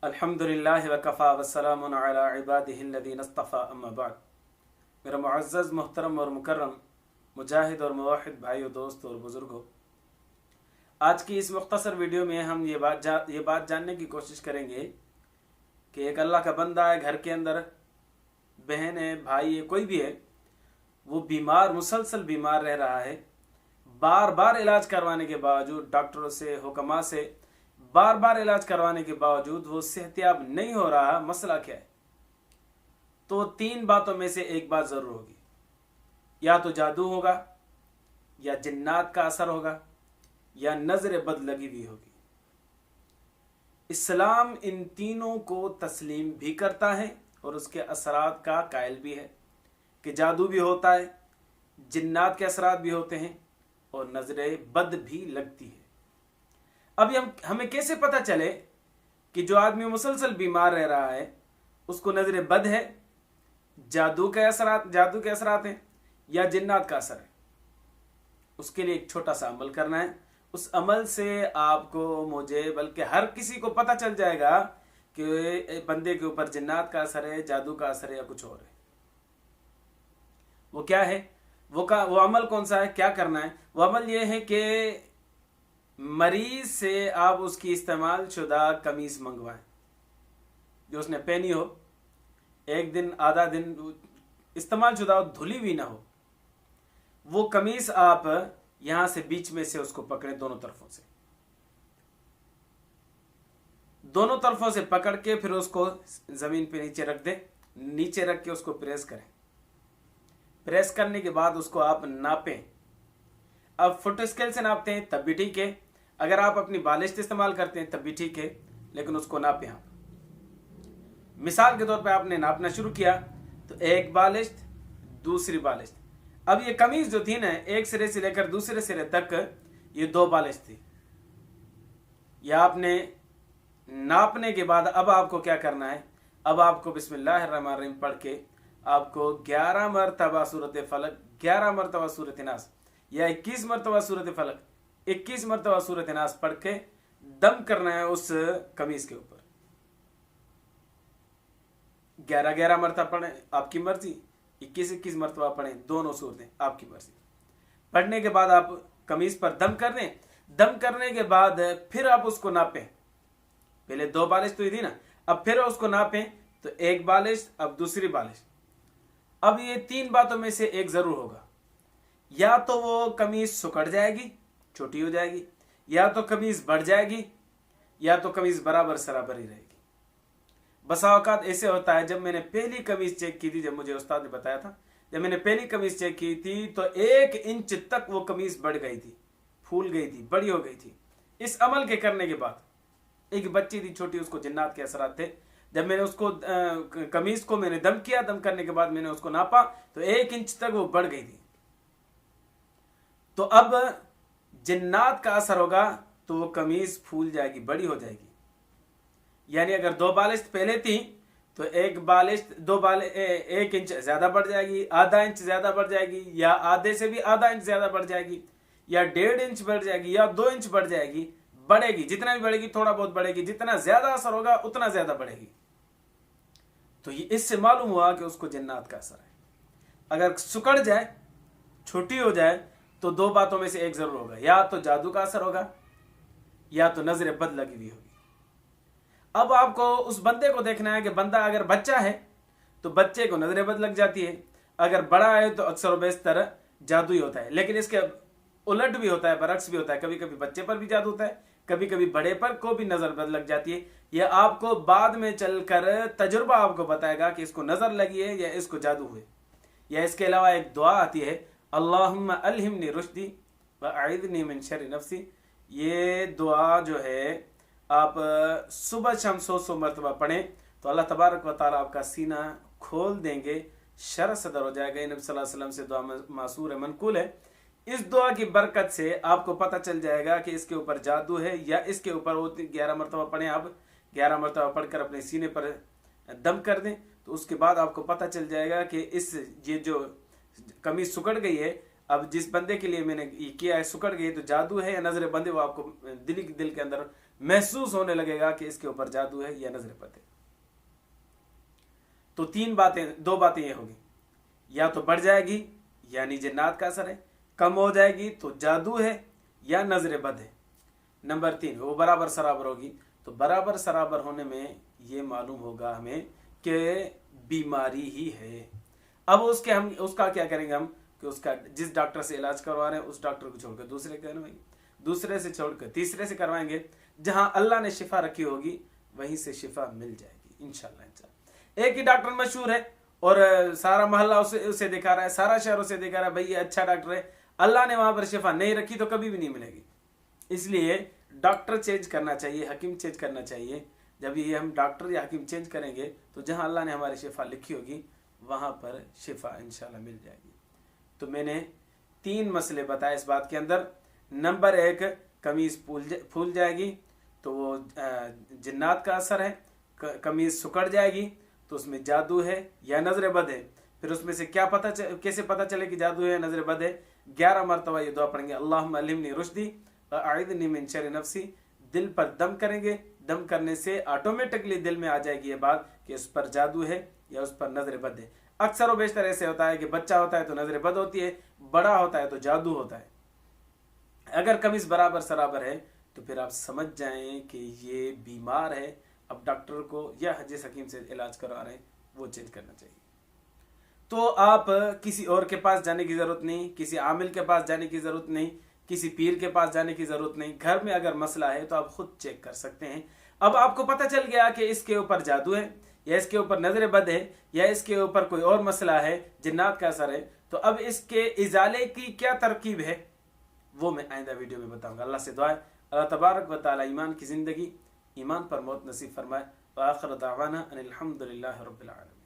अल्हम्दुलिल्लाहि व कफ़ा वस्सलामुन अला इबादिहिल्लज़ीना इस्तफ़ा अम्मा बाद। मेरा मुअज़्ज़ज़ मोहतरम और मुकर्रम मुजाहिद और मुवाहिद भाइयों, दोस्त और बुज़ुर्गों, आज की इस मुख्तसर वीडियो में हम ये बात जानने की कोशिश करेंगे कि एक अल्लाह का बंदा है, घर के अंदर बहन है, भाई है, कोई भी है, वो बीमार, मुसलसल बीमार रह रहा है। बार बार इलाज करवाने के बावजूद, डॉक्टरों से, हुक्मा से बार बार इलाज करवाने के बावजूद वो सेहतियाब नहीं हो रहा। मसला क्या है? तो तीन बातों में से एक बात जरूर होगी, या तो जादू होगा, या जिन्नात का असर होगा, या नजर बद लगी हुई होगी। इस्लाम इन तीनों को तस्लीम भी करता है और उसके असरात का कायल भी है कि जादू भी होता है, जिन्नात के असरात भी होते हैं और नजर बद भी लगती है। अभी हमें कैसे पता चले कि जो आदमी मुसलसल बीमार रह रहा है उसको नजर बद है, जादू के असरात हैं, या जिन्नात का असर है? उसके लिए एक छोटा सा अमल करना है। उस अमल से आपको, मुझे, बल्कि हर किसी को पता चल जाएगा कि बंदे के ऊपर जिन्नात का असर है, जादू का असर है, या कुछ और है। वो क्या है? वो अमल कौन सा है? क्या करना है? वो अमल ये है कि मरीज से आप उसकी इस्तेमाल शुदा कमीज मंगवाएं, जो उसने पहनी हो, एक दिन आधा दिन इस्तेमाल शुदा हो, धुली भी ना हो। वो कमीज आप यहां से बीच में से उसको पकड़ें, दोनों तरफों से पकड़ के फिर उसको जमीन पे नीचे रख दें। नीचे रख के उसको प्रेस करें। प्रेस करने के बाद उसको आप नापें। अब फुट स्केल से नापते हैं तब भी ठीक है, अगर आप अपनी बालिश्त इस्तेमाल करते हैं तब भी ठीक है, लेकिन उसको नापें आप। मिसाल के तौर पे आपने नापना शुरू किया तो एक बालिश्त, दूसरी बालिश्त। अब ये कमीज जो थी ना, एक सिरे से लेकर दूसरे सिरे तक ये दो बालिश्त थी। यह आपने नापने के बाद अब आपको क्या करना है? अब आपको बिस्मिल्लाहिर्रहमानिर्रहीम पढ़ के आपको 11 मरतबा सूरत फलक, 11 मरतबा सूरत नास, या 21 मरतबा सूरत फलक, 21 मरतबा सूरत नास पढ़ के दम करना है उस कमीज के ऊपर। 11 मरतबा पढ़े, आपकी मर्जी। 21 मरतबा पढ़े, दोनों सूरतें आपकी मर्जी। पढ़ने के बाद आप कमीज पर दम कर दें। दम करने के बाद फिर आप उसको नापें। पहले दो बालिश तो ही थी ना, अब फिर उसको नापें तो एक बालिश, अब दूसरी बालिश। अब ये तीन बातों में से एक जरूर होगा, या तो वो कमीज सुकड़ जाएगी, छोटी हो जाएगी, या तो कमीज बढ़ जाएगी, या तो कमीज बराबर सराबर ही रहेगी। बसा औकात ऐसे होता है, जब मैंने पहली कमीज चेक की थी, जब मुझे उस्ताद ने बताया था, जब मैंने पहली कमीज चेक की थी तो 1 इंच तक वो कमीज बढ़ गई थी, फूल गई थी, बड़ी हो गई थी। इस अमल के करने के बाद एक बच्ची थी छोटी, उसको जिन्नात के असरात थे। जब मैंने उसको कमीज को मैंने दम किया, दम करने के बाद मैंने उसको नापा तो 1 इंच तक वो बढ़ गई थी। तो अब जिन्नात का असर होगा तो वो कमीज फूल जाएगी, बड़ी हो जाएगी। यानी अगर दो बालिश पहले थी तो एक बालिश 1 इंच ज्यादा बढ़ जाएगी, आधा इंच ज्यादा बढ़ जाएगी, या आधे से भी आधा इंच ज्यादा बढ़ जाएगी, या 1.5 इंच बढ़ जाएगी, या 2 इंच बढ़ जाएगी। बढ़ेगी, जितना भी बढ़ेगी थोड़ा बहुत बढ़ेगी, जितना ज्यादा असर होगा उतना ज्यादा बढ़ेगी। तो ये इससे मालूम हुआ कि उसको जिन्नात का असर है। अगर सुकड़ जाए, छोटी हो जाए, तो दो बातों में से एक जरूर होगा, या तो जादू का असर होगा, या तो नजर बद लगी हुई होगी। अब आपको उस बंदे को देखना है कि बंदा अगर बच्चा है तो बच्चे को नजर बद लग जाती है, अगर बड़ा है तो अक्सर बेशतर जादू ही होता है। लेकिन इसके उलट भी होता है, बरक्स भी होता है। कभी कभी बच्चे पर भी जादू होता है, कभी कभी बड़े पर को भी नजर बद लग जाती है। यह आपको बाद में चलकर तजुर्बा आपको बताएगा कि इसको नजर लगी है या इसको जादू हुए। या इसके अलावा एक दुआ आती है, अल्लाहुम्मा अल्हिमनी रुश्दी व अईदनी मिन शर्रि नफ्सी। ये दुआ जो है आप सुबह शाम 100 मरतबा पढ़ें तो अल्लाह तबारक व तआला आपका सीना खोल देंगे, शर सदर हो जाएगा। नबी सल्लल्लाहु अलैहि वसल्लम से दुआ मासूर है, मनकूल है। इस दुआ की बरकत से आपको पता चल जाएगा कि इसके ऊपर जादू है या इसके ऊपर। वो 11 मरतबा पढ़ें आप, 11 मरतबा पढ़कर अपने सीने पर दम कर दें तो उसके बाद आपको पता चल जाएगा कि ये जो कमीज सुकड़ गई है, अब जिस बंदे के लिए मैंने ये किया है सुकड़ गई, तो जादू है या नजर बंद है वो आपको दिल के अंदर महसूस होने लगेगा कि इसके ऊपर जादू है या नजर बद है। तो दो बातें ये होगी, या तो बढ़ जाएगी यानी जिन्नात का असर है, कम हो जाएगी तो जादू है या नजर बद है। नंबर 3, वो बराबर सराबर होगी। तो बराबर सराबर होने में ये मालूम होगा हमें कि बीमारी ही है। अब उसका क्या करेंगे हम कि उसका जिस डॉक्टर से इलाज करवा रहे हैं उस डॉक्टर को छोड़कर दूसरे करवाएंगे, दूसरे से छोड़कर तीसरे से करवाएंगे। जहां अल्लाह ने शिफा रखी होगी वहीं से शिफा मिल जाएगी इंशाल्लाह। एक ही डॉक्टर मशहूर है और सारा मोहल्ला उसे दिखा रहा है, सारा शहर उसे दिखा रहा है, भाई ये अच्छा डॉक्टर है, अल्लाह ने वहां पर शिफा नहीं रखी तो कभी भी नहीं मिलेगी। इसलिए डॉक्टर चेंज करना चाहिए, हकीम चेंज करना चाहिए। जब ये हम डॉक्टर या हकीम चेंज करेंगे तो जहां अल्लाह ने हमारी शिफा लिखी होगी वहां पर शिफा इंशाल्लाह मिल जाएगी। तो मैंने 3 मसले बताए इस बात के अंदर। नंबर 1, कमीज फूल जाएगी तो वो जिन्नात का असर है। कमीज सुकड़ जाएगी तो उसमें जादू है या नजर बद है। फिर उसमें से कैसे पता चले कि जादू है या नजर बद है? 11 मरतबा ये दुआ पढ़ेंगे, अल्लाहुम्मा अल्लिमनी रुश्दी व अईदनी मिन शर्रि नफ्सी। दिल पर दम करेंगे, दम करने से ऑटोमेटिकली दिल में आ जाएगी ये बात कि उस पर जादू है या उस पर नजर बद है। अक्सर और बेशतर ऐसे होता है कि बच्चा होता है तो नजर बद होती है, बड़ा होता है तो जादू होता है। अगर कमीज बराबर सराबर है तो फिर आप समझ जाएं कि ये बीमार है। अब डॉक्टर को या जिस हकीम से इलाज करवा रहे हैं वो चेंज करना चाहिए। तो आप किसी और के पास जाने की जरूरत नहीं, किसी आमिल के पास जाने की जरूरत नहीं, किसी पीर के पास जाने की जरूरत नहीं। घर में अगर मसला है तो आप खुद चेक कर सकते हैं। अब आपको पता चल गया कि इसके ऊपर जादू है या इसके ऊपर नजर बद है या इसके ऊपर कोई और मसला है, जिन्नात का असर है, तो अब इसके इजाले की क्या तरकीब है वो मैं आइंदा वीडियो में बताऊंगा। अल्लाह से दुआ है अल्लाह तबारक व तआला ईमान की जिंदगी, ईमान पर मौत नसीब फरमाए। व आखिर दावाना अनिल हम्दुलिल्लाहि रब्बिल आलमीन।